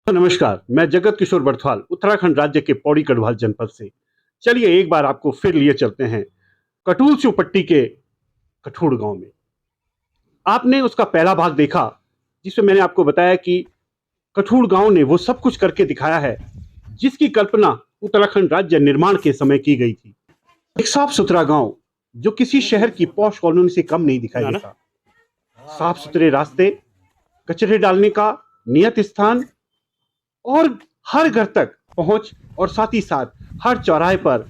नमस्कार, मैं जगत किशोर बड़थवाल उत्तराखंड राज्य के पौड़ी गढ़वाल जनपद से। चलिए एक बार आपको फिर लिए चलते हैं कटूल चौपट्टी के कठूड़ गांव में। आपने उसका पहला भाग देखा जिसमें मैंने आपको बताया कि कठूड़ गांव ने वो सब कुछ करके दिखाया है जिसकी कल्पना उत्तराखंड राज्य निर्माण के समय की गई थी। एक साफ सुथरा गांव जो किसी शहर की पॉश कॉलोनी से कम नहीं दिखाई देता। साफ सुथरे रास्ते, कचरे डालने का नियत स्थान और हर घर तक पहुंच, और साथ ही साथ हर चौराहे पर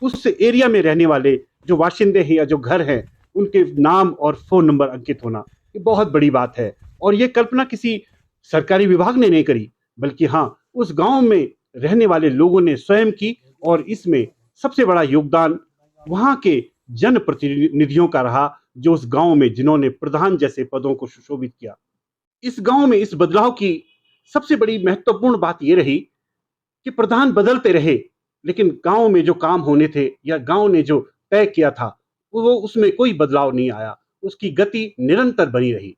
उस एरिया में रहने वाले जो वाशिंदे हैं या जो घर हैं उनके नाम और फोन नंबर अंकित होना, ये बहुत बड़ी बात है। और ये कल्पना किसी सरकारी विभाग ने नहीं करी, बल्कि हाँ, उस गांव में रहने वाले लोगों ने स्वयं की। और इसमें सबसे बड़ा योगदान वहां के जनप्रतिनिधियों का रहा, जो उस गांव में जिन्होंने प्रधान जैसे पदों को सुशोभित किया। इस गांव में इस बदलाव की सबसे बड़ी महत्वपूर्ण बात यह रही कि प्रधान बदलते रहे, लेकिन गांव में जो काम होने थे या गांव ने जो तय किया था वो उसमें कोई बदलाव नहीं आया, उसकी गति निरंतर बनी रही।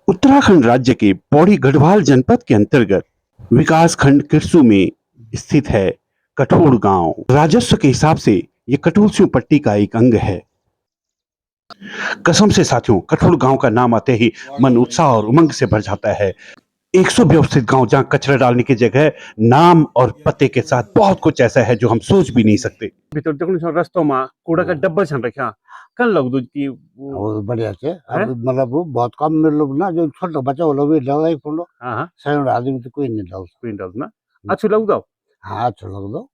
उत्तराखंड राज्य के पौड़ी गढ़वाल जनपद के अंतर्गत विकास खंड किरसू में स्थित है कठूड़ गांव। राजस्व के हिसाब से ये कटूल चौपट्टी का एक अंग है। कसम से साथियों, कठूड़ गांव का नाम आते ही मन उत्साह और उमंग से भर जाता है। 100 व्यवस्थित गांव जहां कचरा डालने की जगह नाम और पते के साथ बहुत कुछ ऐसा है जो हम सोच भी नहीं सकते। भीतर देखो रस्तों में कूड़ा का डब्बा छन रखा कल लग दो कि वो बढ़िया से अब मतलब वो बहुत कम में लोग ना जो छोटा बच्चा वो लोग भी डाल रहे फोटो। हां सही आदमी तो कोई नहीं डाल ना अच्छो लग दो। हाँ अच्छा लग दो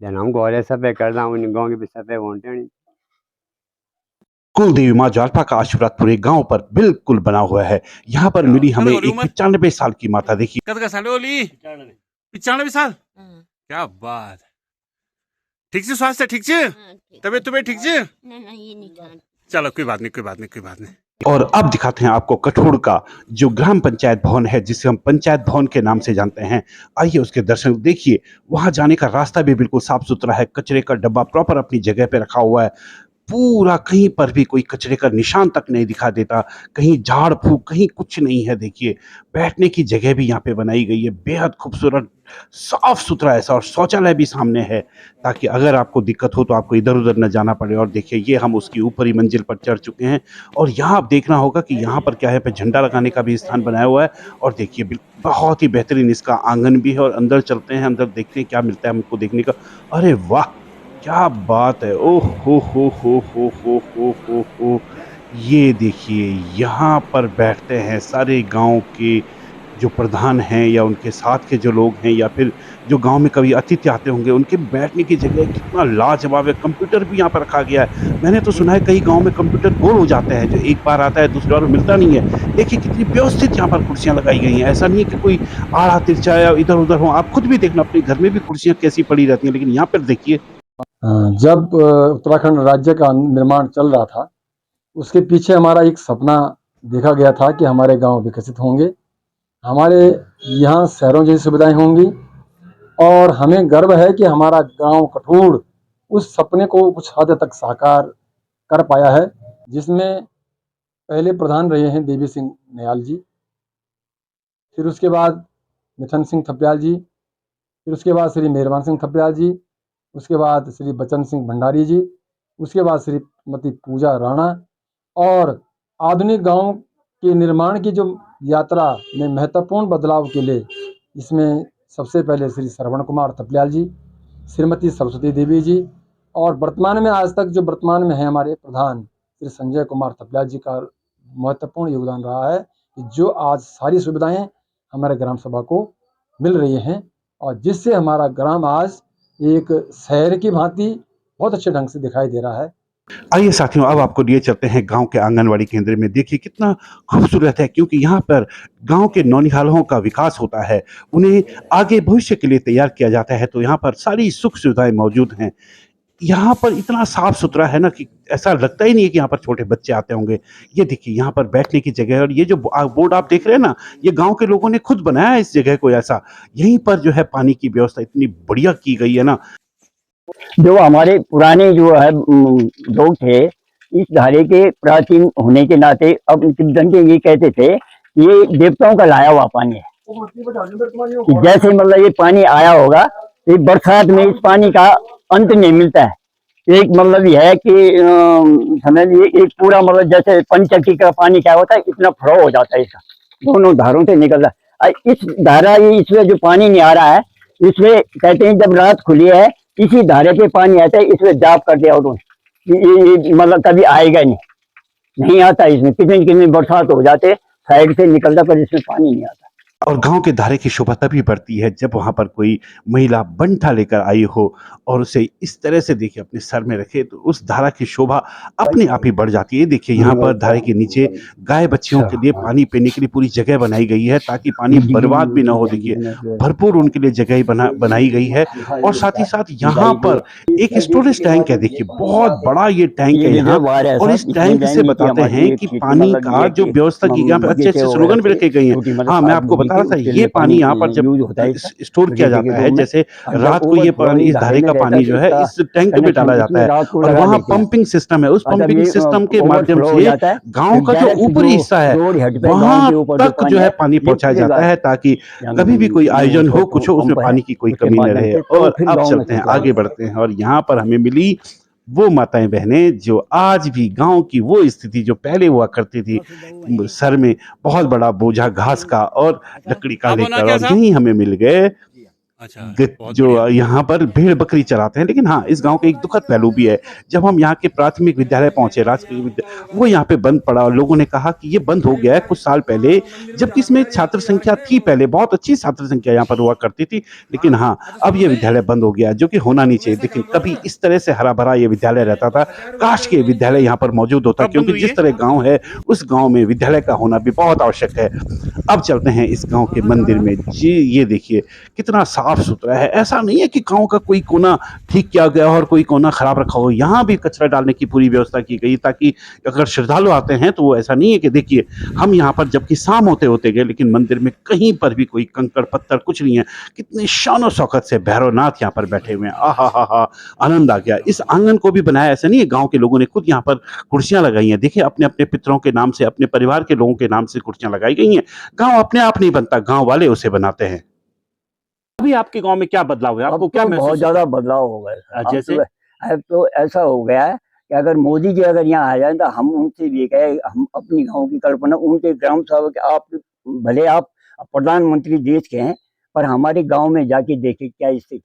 जनम गोरे सब करना उन गांव के सब वोंटे कुल देवी माँ जालपा का आशीर्वाद पूरे गांव पर बिल्कुल बना हुआ है। यहाँ पर मिली हमें एक 95 साल की माता। देखिए कद का साल ओली 95 साल। क्या बात, ठीक से स्वास्थ्य ठीक से तबियत तुम्हें ठीक से? चलो कोई बात नहीं कोई बात नहीं कोई बात नहीं। और अब दिखाते हैं आपको कठूड़ का जो ग्राम पंचायत भवन है, जिसे हम पंचायत भवन के नाम से जानते हैं। आइए उसके दर्शन देखिए। वहां जाने का रास्ता भी बिल्कुल साफ सुथरा है, कचरे का डब्बा प्रॉपर अपनी जगह पे रखा हुआ है, पूरा कहीं पर भी कोई कचरे का निशान तक नहीं दिखा देता, कहीं झाड़ फूक कहीं कुछ नहीं है। देखिए बैठने की जगह भी यहाँ पे बनाई गई है, बेहद खूबसूरत साफ सुथरा ऐसा, और शौचालय भी सामने है ताकि अगर आपको दिक्कत हो तो आपको इधर उधर न जाना पड़े। और देखिए ये हम उसकी ऊपरी मंजिल पर चढ़ चुके हैं, और यहाँ आप देखना होगा कि यहाँ पर क्या है, पे झंडा लगाने का भी स्थान बनाया हुआ है। और देखिए बहुत ही बेहतरीन इसका आंगन भी है। और अंदर चलते हैं, अंदर देखते हैं क्या मिलता है हमको देखने का। अरे वाह क्या बात है, ओह हो। ये देखिए यहाँ पर बैठते हैं सारे गांव के जो प्रधान हैं या उनके साथ के जो लोग हैं, या फिर जो गांव में कभी अतिथि आते होंगे, उनके बैठने की जगह कितना लाजवाब है। कंप्यूटर भी यहाँ पर रखा गया है। मैंने तो सुना है कई गांव में कंप्यूटर गोल हो जाते हैं, जो एक बार आता है दूसरी बार मिलता नहीं है। देखिए कितनी व्यवस्थित यहाँ पर कुर्सियां लगाई गई हैं। ऐसा नहीं है कि कोई आड़ा तिरछा या इधर उधर हो। आप खुद भी देखना अपने घर में भी कुर्सियां कैसी पड़ी रहती हैं, लेकिन यहाँ पर देखिए जब उत्तराखंड राज्य का निर्माण चल रहा था, उसके पीछे हमारा एक सपना देखा गया था कि हमारे गांव विकसित होंगे, हमारे यहाँ शहरों जैसी सुविधाएं होंगी, और हमें गर्व है कि हमारा गांव कठूड़ उस सपने को कुछ हद तक साकार कर पाया है। जिसमें पहले प्रधान रहे हैं देवी सिंह नयाल जी, फिर उसके बाद मिथन सिंह थपलियाल जी, फिर उसके बाद श्री मेहरबान सिंह थपलियाल जी, उसके बाद श्री बचन सिंह भंडारी जी, उसके बाद श्रीमती पूजा राणा। और आधुनिक गांव के निर्माण की जो यात्रा में महत्वपूर्ण बदलाव के लिए इसमें सबसे पहले श्री श्रवण कुमार थपलियाल जी, श्रीमती सरस्वती देवी जी, और वर्तमान में आज तक जो वर्तमान में है हमारे प्रधान श्री संजय कुमार थपलियाल जी का महत्वपूर्ण योगदान रहा है कि जो आज सारी सुविधाएं हमारे ग्राम सभा को मिल रही हैं, और जिससे हमारा ग्राम आज एक शहर की भांति बहुत अच्छे ढंग से दिखाई दे रहा है। आइए साथियों, अब आपको लिए चलते हैं गांव के आंगनवाड़ी केंद्र में। देखिए कितना खूबसूरत है, क्योंकि यहाँ पर गांव के नौनिहालों का विकास होता है, उन्हें आगे भविष्य के लिए तैयार किया जाता है। तो यहाँ पर सारी सुख सुविधाएं मौजूद हैं। यहाँ पर इतना साफ सुथरा है ना कि ऐसा लगता ही नहीं है कि यहाँ पर छोटे बच्चे आते होंगे। ये देखिए यहाँ पर बैठने की जगह है, और ये जो बोर्ड आप देख रहे हैं ना, ये गांव के लोगों ने खुद बनाया है इस जगह को ऐसा। यहीं पर जो है पानी की व्यवस्था इतनी बढ़िया की गई है ना। जो हमारे पुराने जो है लोग थे, इस धारे के प्राचीन होने के नाते अब किद्दन के ये कहते थे ये देवताओं का लाया हुआ पानी है। कि जैसे मतलब ये पानी आया होगा, ये बरसात में इस पानी का अंत नहीं मिलता है। एक मतलब ये है कि समझिए एक पूरा मतलब जैसे पंचक्की का पानी क्या होता है, इतना फ्लो हो जाता है इसका, दोनों धारों से निकल रहा है। इस धारा ये इसमें जो पानी नहीं आ रहा है, इसमें कहते हैं जब रात खुली है इसी धारे पे पानी आता है, इसमें जाप कर दिया उन्होंने, ये मतलब कभी आएगा नहीं आता इसमें, कितने बरसात हो जाते साइड से निकलता पर इसमें पानी नहीं आता। और गांव के धारे की शोभा तभी बढ़ती है जब वहां पर कोई महिला बंठा लेकर आई हो और उसे इस तरह से देखिए अपने सर में रखे, तो उस धारा की शोभा अपने आप ही बढ़ जाती है। देखिए यहाँ पर धारे के नीचे गाय बच्चियों के लिए पानी पीने के लिए पूरी जगह बनाई गई है ताकि पानी बर्बाद भी ना हो। देखिए भरपूर उनके लिए जगह बनाई गई है। और साथ ही साथ यहाँ पर एक स्टोरेज टैंक है, देखिए बहुत बड़ा ये टैंक है यहाँ। और इस टैंक से बताते हैं कि पानी का जो व्यवस्था की यहाँ पे अच्छे अच्छे स्लोगन भी रखे गए हैं। हाँ, मैं आपको बता रहा था, ये पानी यहाँ पर जब स्टोर किया जाता है, जैसे रात को ये पानी इस धारे का पानी जो है इस टैंक में डाला जाता है और वहाँ पंपिंग सिस्टम है। उस पंपिंग सिस्टम के माध्यम से गांव का जो ऊपरी हिस्सा है वहां तक जो है पानी पहुंचाया जाता है ताकि कभी भी कोई आयोजन हो, कुछ हो, उसमें पानी की कोई कमी न रहे। और अब चलते हैं आगे बढ़ते हैं और यहाँ पर हमें मिली वो माताएं बहनें जो आज भी गांव की वो स्थिति जो पहले हुआ करती थी, सर में बहुत बड़ा बोझा घास का और लकड़ी का लेकर, और यही हमें मिल गए जो यहाँ पर भेड़ बकरी चराते हैं। लेकिन हाँ, इस गांव का एक दुखद पहलू भी है। जब हम यहाँ के प्राथमिक विद्यालय पहुंचे, वो यहाँ पे बंद पड़ा और लोगों ने कहा कि ये बंद हो गया है कुछ साल पहले, जबकि इसमें छात्र संख्या थी, पहले बहुत अच्छी छात्र संख्या यहाँ पर हुआ करती थी। लेकिन हाँ, अब ये विद्यालय बंद हो गया, जो कि होना नहीं चाहिए। लेकिन कभी इस तरह से हरा भरा ये विद्यालय रहता था, काश के विद्यालय यहाँ पर मौजूद होता, क्योंकि जिस तरह गाँव है उस गाँव में विद्यालय का होना भी बहुत आवश्यक है। अब चलते हैं इस गाँव के मंदिर में जी। ये देखिए कितना साफ सुथरा है। ऐसा नहीं है कि गांव का कोई कोना ठीक किया गया और कोई कोना खराब रखा हो। यहाँ भी कचरा डालने की पूरी व्यवस्था की गई ताकि अगर श्रद्धालु आते हैं तो वो ऐसा नहीं है कि देखिए हम यहाँ पर जबकि शाम होते गए लेकिन मंदिर में कहीं पर भी कोई कंकड़ पत्थर कुछ नहीं है। कितने शान और शौकत से भैरवनाथ यहाँ पर बैठे हुए हैं। आहा, आनंद आ गया। इस आंगन को भी बनाया ऐसा नहीं है, गाँव के लोगों ने खुद यहाँ पर कुर्सियां लगाई हैं। देखिए अपने अपने पितरों के नाम से, अपने परिवार के लोगों के नाम से कुर्सियां लगाई गई हैं। गाँव अपने आप नहीं बनता, गाँव वाले उसे बनाते हैं। अभी आपके गांव में क्या बदलाव है? आपको क्या बहुत ज्यादा बदलाव हो गया। जैसे अब तो ऐसा हो गया है कि अगर मोदी जी अगर यहाँ आ जाए तो हम उनसे भी कहे, हम अपनी गांव की कल्पना उनके ग्राम सभा, आप भले आप प्रधानमंत्री देश के हैं पर हमारे गांव में जाके देखे क्या स्थिति,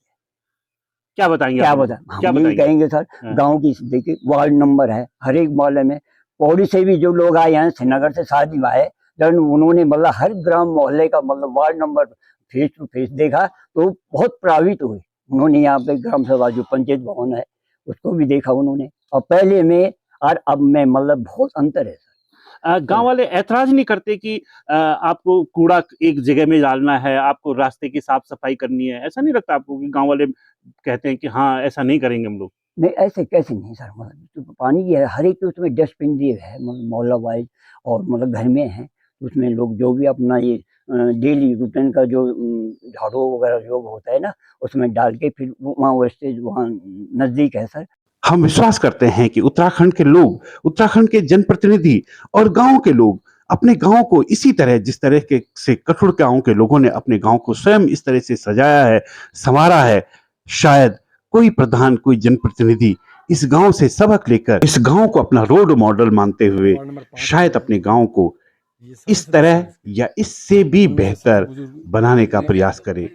क्या बताएंगे? क्या बताएंगे? कहेंगे सर, गांव की देखिए वार्ड नंबर है, हर एक मोहल्ले में। पौड़ी से भी जो लोग आए हैं, श्रीनगर से शादी में आए, जब उन्होंने मतलब हर ग्राम मोहल्ले का मतलब ward number face to face देखा तो बहुत प्रभावित हुए। उन्होंने यहाँ पे ग्राम सभा जो पंचायत भवन है उसको भी देखा उन्होंने, और पहले में और अब में मतलब बहुत अंतर है। गांव वाले ऐतराज नहीं करते कि आपको कूड़ा एक जगह में डालना है, आपको रास्ते की साफ सफाई करनी है? ऐसा नहीं लगता आपको कि गांव वाले कहते हैं कि हाँ ऐसा नहीं करेंगे हम लोग? नहीं, ऐसे कैसे नहीं सर, मतलब तो पानी की है, हर एक के उसमें डस्टबिन दिए है, मतलब मोहल्ला वाइज और मतलब घर में है, उसमें लोग जो भी अपना ये डेली रूटीन का जो झाड़ू वगैरह जो होता है ना, उसमें डाल के फिर वहाँ वेस्टेज वहाँ नजदीक है सर। हम विश्वास करते हैं कि उत्तराखंड के लोग, उत्तराखंड के जनप्रतिनिधि और गांव के लोग अपने गांव को इसी तरह, जिस तरह के से कठुर गांव के लोगों ने अपने गांव को स्वयं इस तरह से सजाया है, संवारा है, शायद कोई प्रधान, कोई जनप्रतिनिधि इस गांव से सबक लेकर इस गांव को अपना रोल मॉडल मानते हुए शायद अपने गांव को इस तरह या इससे भी बेहतर बनाने का प्रयास करे।